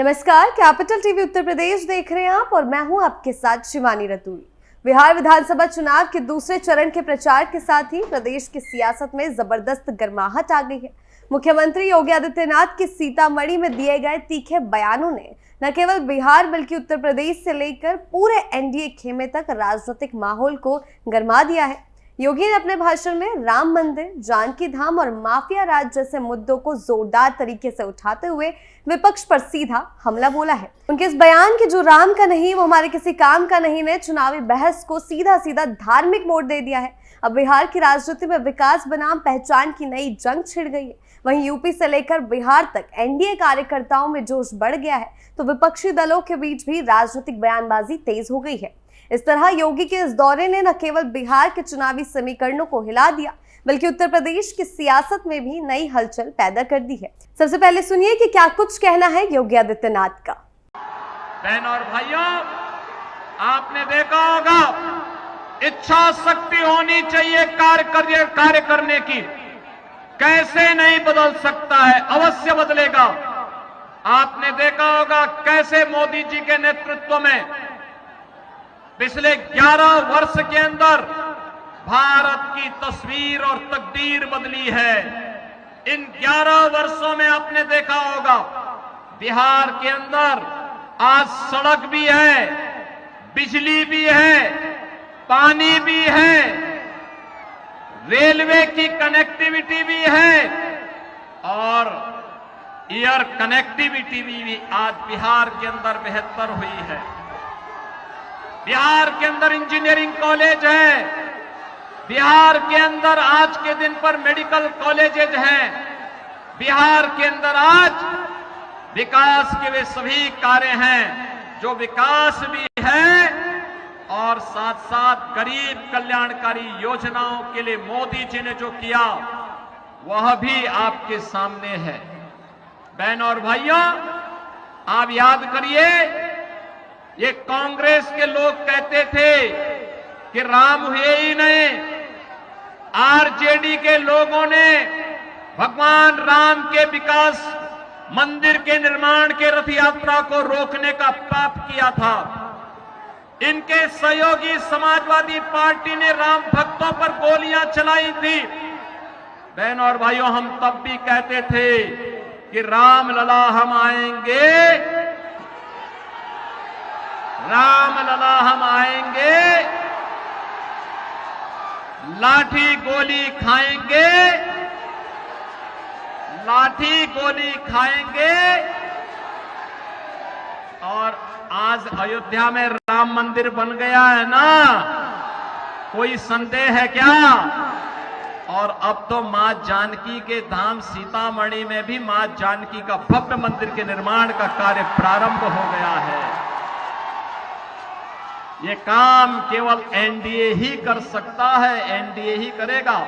नमस्कार, capital TV Uttar Pradesh देख रहे हैं आप और मैं हूं आपके साथ शिवानी रतूरी। बिहार विधानसभा चुनाव के दूसरे चरण के प्रचार के साथ ही प्रदेश की सियासत में जबरदस्त गर्माहट आ गई है। मुख्यमंत्री योगी आदित्यनाथ के सीतामढ़ी में दिए गए तीखे बयानों ने न केवल बिहार बल्कि उत्तर प्रदेश से लेकर पूरे एनडीए खेमे तक राजनीतिक माहौल को गर्मा दिया है। योगी ने अपने भाषण में राम मंदिर, जानकी धाम और माफिया राज जैसे मुद्दों को जोरदार तरीके से उठाते हुए विपक्ष पर सीधा हमला बोला है। उनके इस बयान के जो राम का नहीं वो हमारे किसी काम का नहीं ने चुनावी बहस को सीधा सीधा धार्मिक मोड़ दे दिया है। अब बिहार की राजनीति में विकास बनाम पहचान की नई जंग छिड़ गई है। वहीं यूपी से लेकर बिहार तक एनडीए कार्यकर्ताओं में जोश बढ़ गया है, तो विपक्षी दलों के बीच भी राजनीतिक बयानबाजी तेज हो गई है। इस तरह योगी के इस दौरे ने न केवल बिहार के चुनावी समीकरणों को हिला दिया बल्कि उत्तर प्रदेश की सियासत में भी नई हलचल पैदा कर दी है। सबसे पहले सुनिए कि क्या कुछ कहना है योगी आदित्यनाथ का। बहनों और भाइयों, आपने देखा होगा इच्छा शक्ति होनी चाहिए कार्य करने की। कैसे नहीं बदल सकता है, अवश्य बदलेगा। आपने देखा होगा कैसे मोदी जी के नेतृत्व में पिछले 11 वर्ष के अंदर भारत की तस्वीर और तकदीर बदली है। इन 11 वर्षों में आपने देखा होगा बिहार के अंदर आज सड़क भी है, बिजली भी है, पानी भी है, रेलवे की कनेक्टिविटी भी है और एयर कनेक्टिविटी भी आज बिहार के अंदर बेहतर हुई है। बिहार के अंदर इंजीनियरिंग कॉलेज है, बिहार के अंदर आज के दिन पर मेडिकल कॉलेजेज हैं, बिहार के अंदर आज विकास के वे सभी कार्य हैं जो विकास भी है और साथ साथ गरीब कल्याणकारी योजनाओं के लिए मोदी जी ने जो किया वह भी आपके सामने है। बहनों और भाइयों, आप याद करिए, ये कांग्रेस के लोग कहते थे कि राम हुए ही नहीं। आरजेडी के लोगों ने भगवान राम के विकास मंदिर के निर्माण के रथ यात्रा को रोकने का पाप किया था। इनके सहयोगी समाजवादी पार्टी ने राम भक्तों पर गोलियां चलाई थी। बहनों और भाइयों, हम तब भी कहते थे कि राम लला हम आएंगे, राम लला हम आएंगे, लाठी गोली खाएंगे, लाठी गोली खाएंगे। और आज अयोध्या में राम मंदिर बन गया है ना, कोई संदेह है क्या? और अब तो मां जानकी के धाम सीतामढ़ी में भी मां जानकी का भव्य मंदिर के निर्माण का कार्य प्रारंभ हो गया है। ये काम केवल एनडीए ही कर सकता है, एनडीए ही करेगा।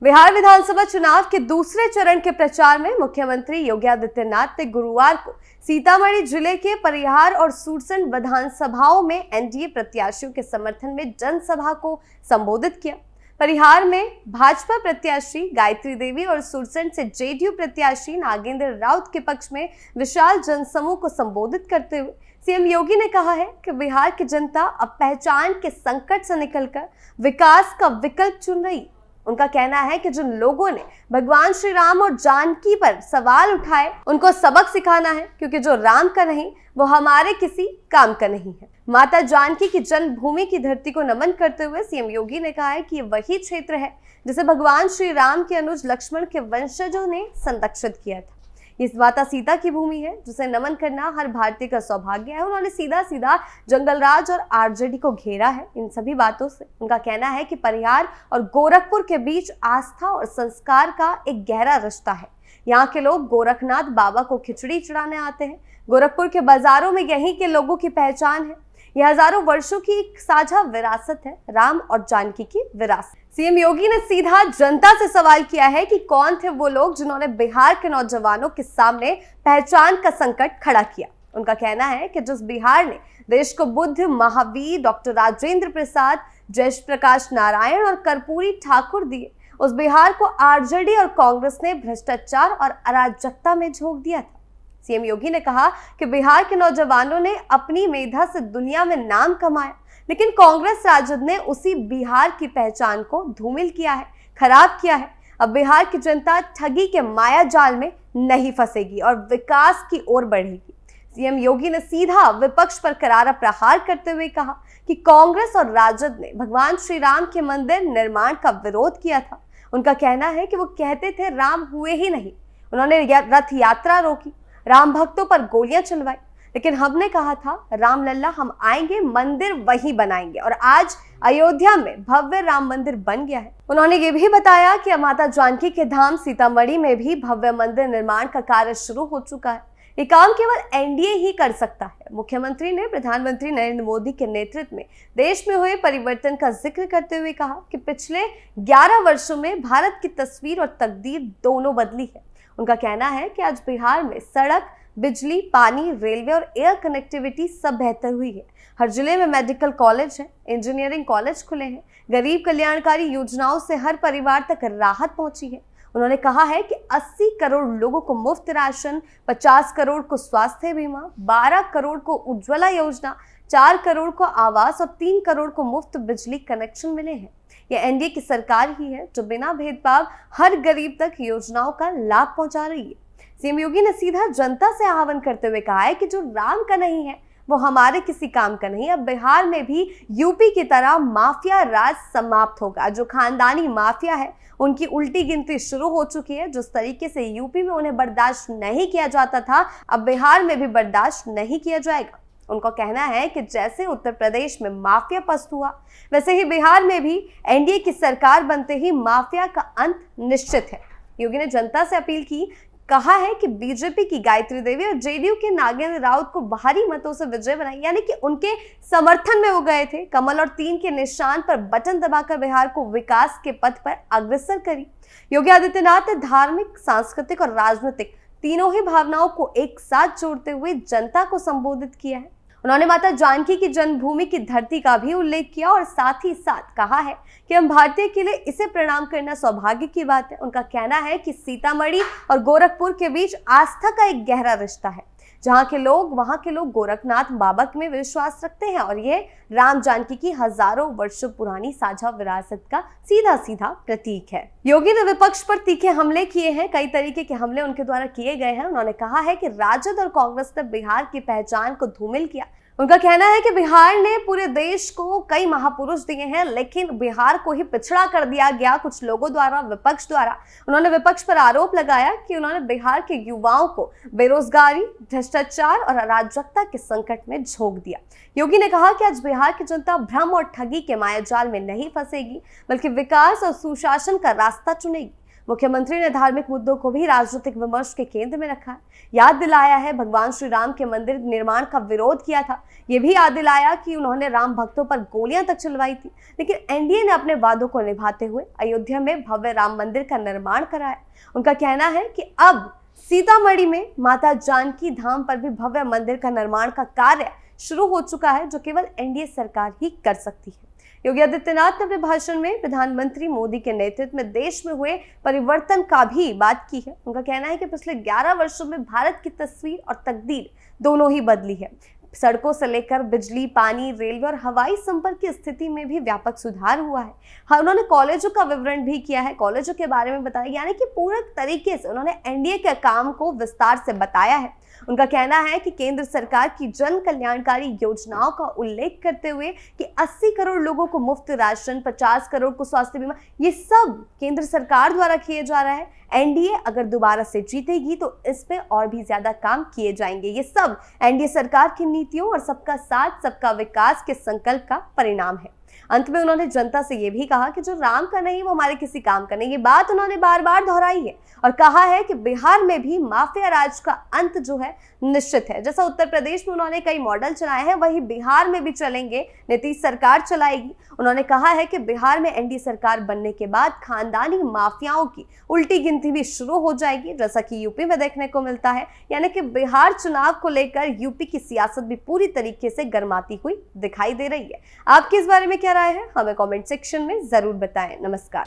बिहार विधानसभा चुनाव के दूसरे चरण के प्रचार में मुख्यमंत्री योगी आदित्यनाथ ने गुरुवार को सीतामढ़ी जिले के परिहार और सुरसंड विधानसभाओं में एनडीए प्रत्याशियों के समर्थन में जनसभा को संबोधित किया। परिहार में भाजपा प्रत्याशी गायत्री देवी और सुरसंड से जेडीयू प्रत्याशी नागेंद्र राउत के पक्ष में विशाल जनसमूह को संबोधित करते हुए सीएम योगी ने कहा है कि बिहार की जनता अब पहचान के संकट से निकलकर विकास का विकल्प चुन रही। उनका कहना है कि जिन लोगों ने भगवान श्री राम और जानकी पर सवाल उठाए उनको सबक सिखाना है, क्योंकि जो राम का नहीं वो हमारे किसी काम का नहीं है। माता जानकी की जन्मभूमि की धरती को नमन करते हुए सीएम योगी ने कहा है कि ये वही क्षेत्र है जिसे भगवान श्री राम के अनुज लक्ष्मण के वंशजों ने संरक्षित किया था। इस माता सीता की भूमि है जिसे नमन करना हर भारतीय का सौभाग्य है। उन्होंने सीधा सीधा जंगलराज और आरजेडी को घेरा है। इन सभी बातों से उनका कहना है कि परिहार और गोरखपुर के बीच आस्था और संस्कार का एक गहरा रिश्ता है। यहाँ के लोग गोरखनाथ बाबा को खिचड़ी चढ़ाने आते हैं। गोरखपुर के बाजारों में यहीं के लोगों की पहचान है। यह हजारों वर्षों की एक साझा विरासत है, राम और जानकी की विरासत। सीएम योगी ने सीधा जनता से सवाल किया है कि कौन थे वो लोग जिन्होंने बिहार के नौजवानों के सामने पहचान का संकट खड़ा किया। उनका कहना है कि जिस बिहार ने देश को बुद्ध, महावीर, डॉक्टर राजेंद्र प्रसाद, जयप्रकाश नारायण और कर्पूरी ठाकुर दिए, उस बिहार को आरजेडी और कांग्रेस ने भ्रष्टाचार और अराजकता में झोंक दिया था। सीएम योगी ने कहा कि बिहार के नौजवानों ने अपनी मेधा से दुनिया में नाम कमाया, लेकिन कांग्रेस राजद ने उसी बिहार की पहचान को धूमिल किया है, खराब किया है। अब बिहार की जनता ठगी के माया जाल में नहीं फंसेगी और विकास की ओर बढ़ेगी। सीएम योगी ने सीधा विपक्ष पर करारा प्रहार करते हुए कहा कि कांग्रेस और राजद ने भगवान श्री राम के मंदिर निर्माण का विरोध किया था। उनका कहना है कि वो कहते थे राम हुए ही नहीं। उन्होंने रथ यात्रा रोकी, राम भक्तों पर गोलियां चलवाई, लेकिन हमने कहा था राम लल्ला हम आएंगे, मंदिर वहीं बनाएंगे, और आज अयोध्या में भव्य राम मंदिर बन गया है। उन्होंने ये भी बताया कि माता जानकी के धाम सीतामढ़ी में भी भव्य मंदिर निर्माण का कार्य शुरू हो चुका है। ये काम केवल एनडीए ही कर सकता है। मुख्यमंत्री ने प्रधानमंत्री नरेंद्र मोदी के नेतृत्व में देश में हुए परिवर्तन का जिक्र करते हुए कहा कि पिछले 11 वर्षों में भारत की तस्वीर और तकदीर दोनों बदली है। उनका कहना है कि आज बिहार में सड़क, बिजली, पानी, रेलवे और एयर कनेक्टिविटी सब बेहतर हुई है। हर जिले में मेडिकल कॉलेज है, इंजीनियरिंग कॉलेज खुले हैं, गरीब कल्याणकारी योजनाओं से हर परिवार तक राहत पहुंची है। उन्होंने कहा है कि 80 करोड़ लोगों को मुफ्त राशन, 50 करोड़ को स्वास्थ्य बीमा, 12 करोड़ को उज्ज्वला योजना, 4 करोड़ को आवास और 3 करोड़ को मुफ्त बिजली कनेक्शन मिले हैं। यह एनडीए की सरकार ही है जो बिना भेदभाव हर गरीब तक योजनाओं का लाभ पहुंचा रही है। सीएम योगी ने सीधा जनता से आह्वान करते हुए कहा है कि जो राम का नहीं है वो हमारे किसी काम का नहीं। अब बिहार में भी यूपी की तरह माफिया राज समाप्त होगा। जो खानदानी माफिया है उनकी उल्टी गिनती शुरू हो चुकी है। जिस तरीके से यूपी में उन्हें बर्दाश्त नहीं किया जाता था, अब बिहार में भी बर्दाश्त नहीं किया जाएगा। उनका कहना है कि जैसे उत्तर प्रदेश में माफिया पस्त हुआ, वैसे ही बिहार में भी एनडीए की सरकार बनते ही माफिया का अंत निश्चित है। योगी ने जनता से अपील की, कहा है कि बीजेपी की गायत्री देवी और जेडीयू के नागेंद्र राउत को भारी मतों से विजय बनाई, यानी कि उनके समर्थन में वो गए थे। कमल और 3 के निशान पर बटन दबाकर बिहार को विकास के पथ पर अग्रसर करी। योगी आदित्यनाथ ने धार्मिक, सांस्कृतिक और राजनीतिक तीनों ही भावनाओं को एक साथ जोड़ते हुए जनता को संबोधित किया है। उन्होंने माता जानकी की जन्मभूमि की धरती का भी उल्लेख किया और साथ ही साथ कहा है कि हम भारतीय के लिए इसे प्रणाम करना सौभाग्य की बात है। उनका कहना है कि सीतामढ़ी और गोरखपुर के बीच आस्था का एक गहरा रिश्ता है। जहाँ के लोग, वहाँ के लोग गोरखनाथ बाबा में विश्वास रखते हैं और ये राम जानकी की हजारों वर्षों पुरानी साझा विरासत का सीधा सीधा प्रतीक है। योगी ने विपक्ष पर तीखे हमले किए हैं। कई तरीके के हमले उनके द्वारा किए गए हैं। उन्होंने कहा है कि राजद और कांग्रेस ने बिहार की पहचान को धूमिल किया। उनका कहना है कि बिहार ने पूरे देश को कई महापुरुष दिए हैं, लेकिन बिहार को ही पिछड़ा कर दिया गया कुछ लोगों द्वारा, विपक्ष द्वारा। उन्होंने विपक्ष पर आरोप लगाया कि उन्होंने बिहार के युवाओं को बेरोजगारी, भ्रष्टाचार और अराजकता के संकट में झोंक दिया। योगी ने कहा कि आज बिहार की जनता भ्रम और ठगी के मायाजाल में नहीं फंसेगी, बल्कि विकास और सुशासन का रास्ता चुनेगी। मुख्यमंत्री ने धार्मिक मुद्दों को भी राजनीतिक विमर्श के केंद्र में रखा है। याद दिलाया है भगवान श्री राम के मंदिर निर्माण का विरोध किया था। ये भी याद दिलाया कि उन्होंने राम भक्तों पर गोलियां तक चलवाई थी, लेकिन एनडीए ने अपने वादों को निभाते हुए अयोध्या में भव्य राम मंदिर का निर्माण कराया। उनका कहना है कि अब सीतामढ़ी में माता जानकी धाम पर भी भव्य मंदिर का निर्माण का कार्य शुरू हो चुका है, जो केवल एनडीए सरकार ही कर सकती है। योगी आदित्यनाथ ने अपने भाषण में प्रधानमंत्री मोदी के नेतृत्व में देश में हुए परिवर्तन का भी बात की है। उनका कहना है कि पिछले 11 वर्षों में भारत की तस्वीर और तकदीर दोनों ही बदली है। सड़कों से लेकर बिजली, पानी, रेलवे और हवाई संपर्क की स्थिति में भी व्यापक सुधार हुआ है। हाँ, उन्होंने कॉलेजों का विवरण भी किया है, कॉलेजों के बारे में बताया, यानी कि पूरे तरीके से उन्होंने एनडीए के काम को विस्तार से बताया है। उनका कहना है कि केंद्र सरकार की जन कल्याणकारी योजनाओं का उल्लेख करते हुए कि 80 करोड़ लोगों को मुफ्त राशन, 50 करोड़ को स्वास्थ्य बीमा, ये सब केंद्र सरकार द्वारा किए जा रहा है। एनडीए अगर दोबारा से जीतेगी तो इस पे और भी ज्यादा काम किए जाएंगे। ये सब एनडीए सरकार की नीतियों और सबका साथ, सबका विकास के संकल्प का परिणाम है। अंत में उन्होंने जनता से यह भी कहा कि जो राम का नहीं वो हमारे किसी काम का नहीं। ये बात उन्होंने बार बार दोहराई है और कहा है कि बिहार में भी माफिया राज का अंत जो है निश्चित है। जैसा उत्तर प्रदेश में उन्होंने कई मॉडल चलाए हैं, वही बिहार में भी चलेंगे, नीतीश सरकार चलाएगी। उन्होंने कहा है कि बिहार में एनडीए सरकार बनने के बाद खानदानी माफियाओं की उल्टी गिनती भी शुरू हो जाएगी, जैसा कि यूपी में देखने को मिलता है। यानी कि बिहार चुनाव को लेकर यूपी की सियासत भी पूरी तरीके से गर्माती हुई दिखाई दे रही है। आपकी इस बारे में क्या राय है, हमें कमेंट सेक्शन में जरूर बताएं। नमस्कार।